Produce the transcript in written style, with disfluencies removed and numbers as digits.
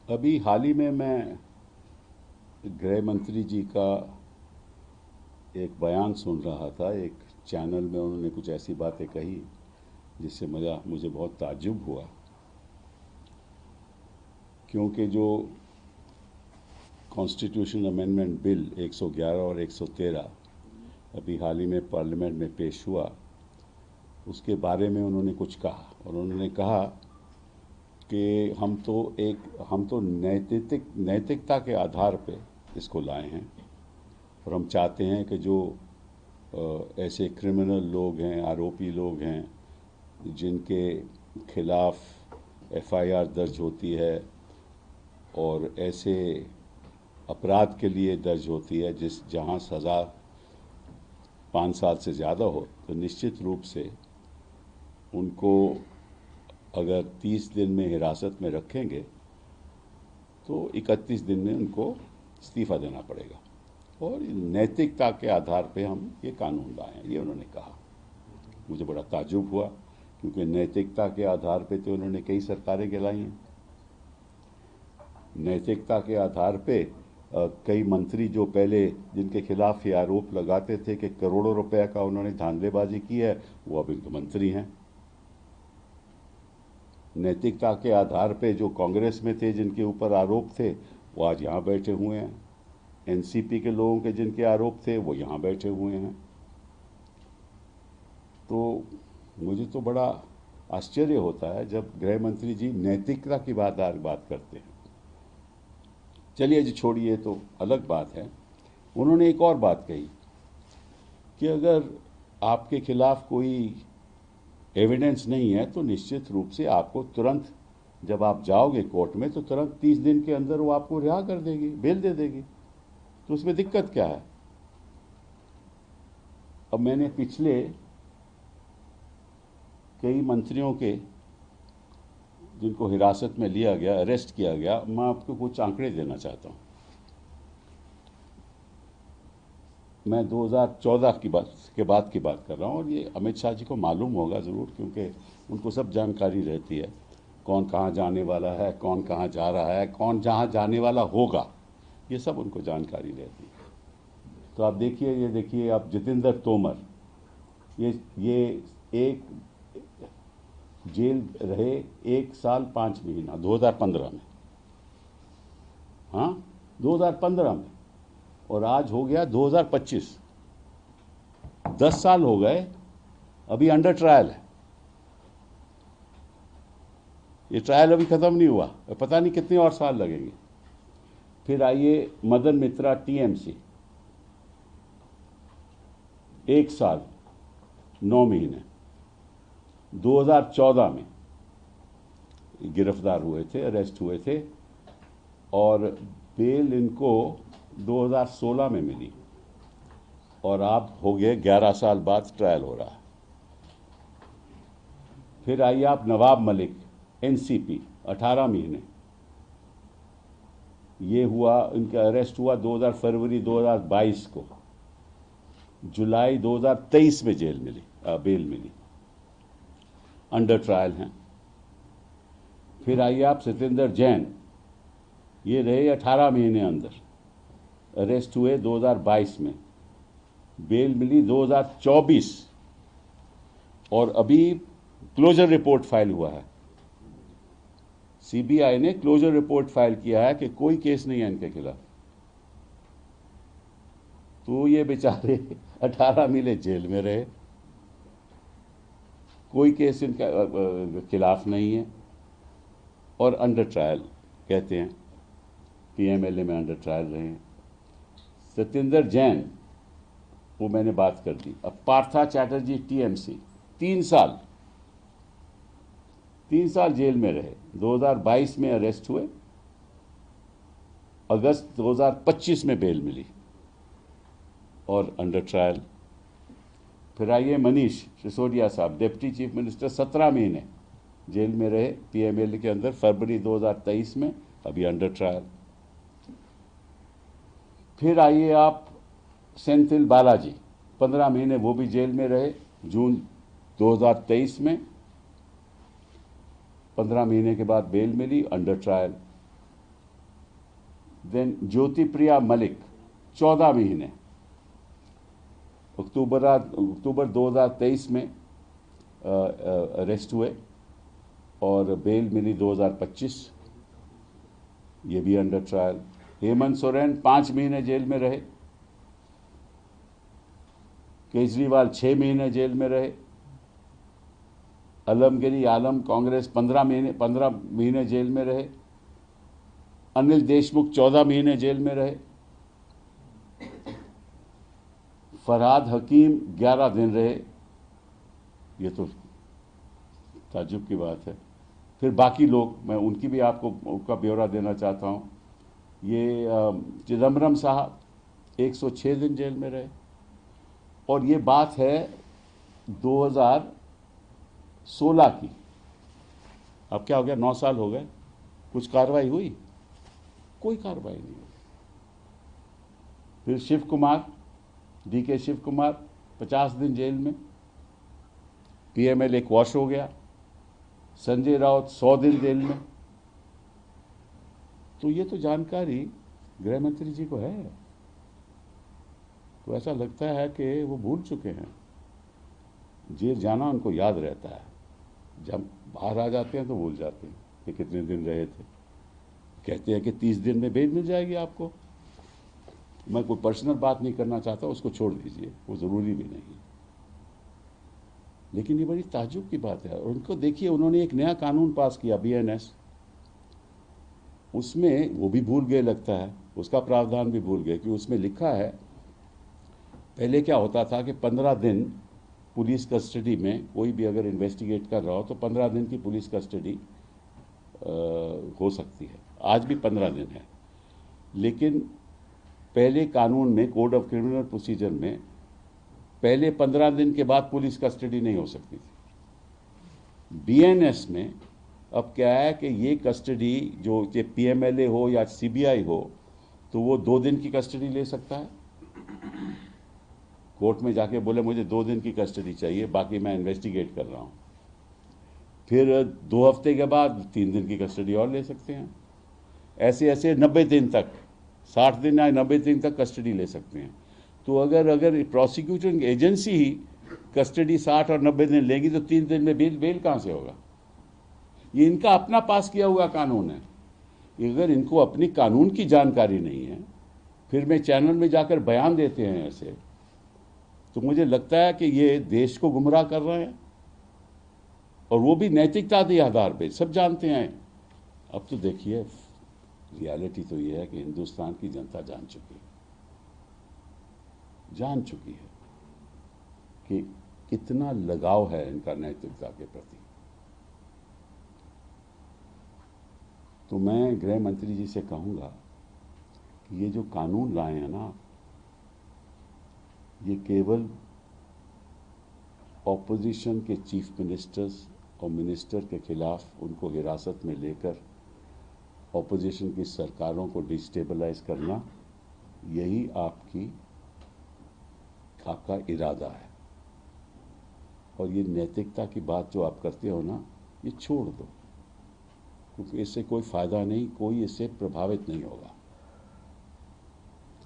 अभी हाल ही में मैं गृह मंत्री जी का एक बयान सुन रहा था। एक चैनल में उन्होंने कुछ ऐसी बातें कही जिससे मुझे बहुत ताज्जुब हुआ, क्योंकि जो कॉन्स्टिट्यूशन अमेंडमेंट बिल 111 और 113 अभी हाल ही में पार्लियामेंट में पेश हुआ, उसके बारे में उन्होंने कुछ कहा। और उन्होंने कहा कि हम तो नैतिकता के आधार पे इसको लाए हैं, और हम चाहते हैं कि जो ऐसे क्रिमिनल लोग हैं, आरोपी लोग हैं, जिनके खिलाफ एफआईआर दर्ज होती है और ऐसे अपराध के लिए दर्ज होती है जहां सज़ा 5 साल से ज़्यादा हो, तो निश्चित रूप से उनको अगर 30 दिन में हिरासत में रखेंगे तो 31 दिन में उनको इस्तीफ़ा देना पड़ेगा, और नैतिकता के आधार पे हम ये कानून लाए हैं, ये उन्होंने कहा। मुझे बड़ा ताज्जुब हुआ, क्योंकि नैतिकता के आधार पे तो उन्होंने कई सरकारें गिलाई हैं। नैतिकता के आधार पे कई मंत्री जो पहले जिनके खिलाफ ये आरोप लगाते थे कि करोड़ों रुपए का उन्होंने धांधलेबाजी की है, वो अब इनके मंत्री हैं। नैतिकता के आधार पे जो कांग्रेस में थे, जिनके ऊपर आरोप थे, वो आज यहाँ बैठे हुए हैं। एनसीपी के लोगों के जिनके आरोप थे, वो यहाँ बैठे हुए हैं। तो मुझे तो बड़ा आश्चर्य होता है जब गृह मंत्री जी नैतिकता की बात करते हैं। चलिए जी, छोड़िए, तो अलग बात है। उन्होंने एक और बात कही कि अगर आपके खिलाफ कोई एविडेंस नहीं है तो निश्चित रूप से आपको तुरंत, जब आप जाओगे कोर्ट में, तो तुरंत 30 दिन के अंदर वो आपको रिहा कर देगी, बेल दे देगी। तो उसमें दिक्कत क्या है? अब मैंने पिछले कई मंत्रियों के जिनको हिरासत में लिया गया, अरेस्ट किया गया, मैं आपको कुछ आंकड़े देना चाहता हूँ। मैं 2014 की बात कर रहा हूँ, और ये अमित शाह जी को मालूम होगा ज़रूर, क्योंकि उनको सब जानकारी रहती है, कौन कहाँ जाने वाला है, कौन कहाँ जा रहा है, कौन जहाँ जाने वाला होगा, ये सब उनको जानकारी रहती है। तो आप देखिए, ये देखिए आप, जितेंद्र तोमर, ये एक जेल रहे 1 साल 5 महीना 2015 में, हाँ 2015 में, और आज हो गया 2025, 10 साल हो गए, अभी अंडर ट्रायल है। ये ट्रायल अभी ख़त्म नहीं हुआ, पता नहीं कितने और साल लगेंगे। फिर आइए मदन मित्रा, टीएमसी, 1 साल 9 महीने 2014 में गिरफ्तार हुए थे, अरेस्ट हुए थे, और बेल इनको 2016 में मिली, और आप हो गए 11 साल बाद ट्रायल हो रहा है। फिर आइए आप नवाब मलिक, एनसीपी, 18 महीने, ये हुआ, इनका अरेस्ट हुआ फरवरी 2022 को, जुलाई 2023 में बेल मिली, अंडर ट्रायल हैं। फिर आइए आप सत्येंद्र जैन, ये रहे 18 महीने अंदर, अरेस्ट हुए 2022 में, बेल मिली 2024, और अभी क्लोजर रिपोर्ट फाइल हुआ है। सीबीआई ने क्लोजर रिपोर्ट फाइल किया है कि कोई केस नहीं है इनके खिलाफ। तो ये बेचारे 18 महीने जेल में रहे, कोई केस इनका खिलाफ नहीं है, और अंडर ट्रायल कहते हैं, पीएमएलए में अंडर ट्रायल रहे हैं। सत्येंद्र जैन, वो मैंने बात कर दी। अब पार्था चैटर्जी, टीएमसी, 3 साल जेल में रहे, 2022 में अरेस्ट हुए, अगस्त 2025 में बेल मिली, और अंडर ट्रायल। फिर आइए मनीष सिसोदिया साहब, डिप्टी चीफ मिनिस्टर, 17 महीने जेल में रहे पीएमएलए के अंदर, फरवरी 2023 में, अभी अंडर ट्रायल। फिर आइए आप सेंथिल बालाजी, 15 महीने वो भी जेल में रहे, जून 2023 में, 15 महीने के बाद बेल मिली, अंडर ट्रायल। देन ज्योति प्रिया मलिक 14 महीने, अक्टूबर 2023 में अरेस्ट हुए और बेल मिली 2025, ये भी अंडर ट्रायल। हेमंत सोरेन 5 महीने जेल में रहे, केजरीवाल 6 महीने जेल में रहे, आलमगिरी आलम कांग्रेस 15 महीने जेल में रहे, अनिल देशमुख 14 महीने जेल में रहे, फरहाद हकीम 11 दिन रहे। ये तो ताज्जुब की बात है। फिर बाकी लोग, मैं उनकी भी आपको उनका ब्यौरा देना चाहता हूँ। ये चिदम्बरम साहब 106 दिन जेल में रहे, और ये बात है 2016 की। अब क्या हो गया, 9 साल हो गए, कुछ कार्रवाई हुई? कोई कार्रवाई नहीं हुई। फिर शिव कुमार, DK शिव कुमार 50 दिन जेल में, PML क्वॉश हो गया। संजय राउत 100 दिन जेल में। तो ये तो जानकारी गृह मंत्री जी को है, तो ऐसा लगता है कि वो भूल चुके हैं। जेल जाना उनको याद रहता है, जब बाहर आ जाते हैं तो भूल जाते हैं कि कितने दिन रहे थे। कहते हैं कि 30 दिन में बेल मिल जाएगी आपको। मैं कोई पर्सनल बात नहीं करना चाहता, उसको छोड़ दीजिए, वो ज़रूरी भी नहीं। लेकिन ये बड़ी ताज्जुब की बात है। और उनको देखिए, उन्होंने एक नया कानून पास किया, BNS, उसमें वो भी भूल गए लगता है, उसका प्रावधान भी भूल गए कि उसमें लिखा है, पहले क्या होता था कि 15 दिन पुलिस कस्टडी में कोई भी अगर इन्वेस्टिगेट कर रहा हो तो 15 दिन की पुलिस कस्टडी हो सकती है। आज भी 15 दिन है, लेकिन पहले कानून में, कोड ऑफ क्रिमिनल प्रोसीजर में, पहले 15 दिन के बाद पुलिस कस्टडी नहीं हो सकती थी। BNS में अब क्या है कि ये कस्टडी जो PMLA हो या CBI हो, तो वो 2 दिन की कस्टडी ले सकता है। कोर्ट में जाके बोले मुझे 2 दिन की कस्टडी चाहिए, बाकी मैं इन्वेस्टिगेट कर रहा हूँ। फिर 2 हफ्ते के बाद 3 दिन की कस्टडी और ले सकते हैं। ऐसे ऐसे 90 दिन तक, 60 दिन या 90 दिन तक कस्टडी ले सकते हैं। तो अगर प्रोसिक्यूटिंग एजेंसी ही कस्टडी 60 और 90 दिन लेगी तो 3 दिन में बेल कहाँ से होगा? ये इनका अपना पास किया हुआ कानून है। अगर इनको अपनी कानून की जानकारी नहीं है, फिर मैं चैनल में जाकर बयान देते हैं ऐसे, तो मुझे लगता है कि ये देश को गुमराह कर रहे हैं, और वो भी नैतिकता के आधार पे। सब जानते हैं। अब तो देखिए, रियलिटी तो ये है कि हिंदुस्तान की जनता जान चुकी है कि कितना लगाव है इनका नैतिकता के प्रति। तो मैं गृह मंत्री जी से कहूँगा कि ये जो कानून लाए हैं ना, ये केवल ऑपोजिशन के चीफ मिनिस्टर्स और मिनिस्टर के खिलाफ उनको हिरासत में लेकर ऑपोजिशन की सरकारों को डिस्टेबलाइज करना, यही आपका इरादा है। और ये नैतिकता की बात जो आप करते हो ना, ये छोड़ दो, क्योंकि इससे कोई फ़ायदा नहीं, कोई इससे प्रभावित नहीं होगा।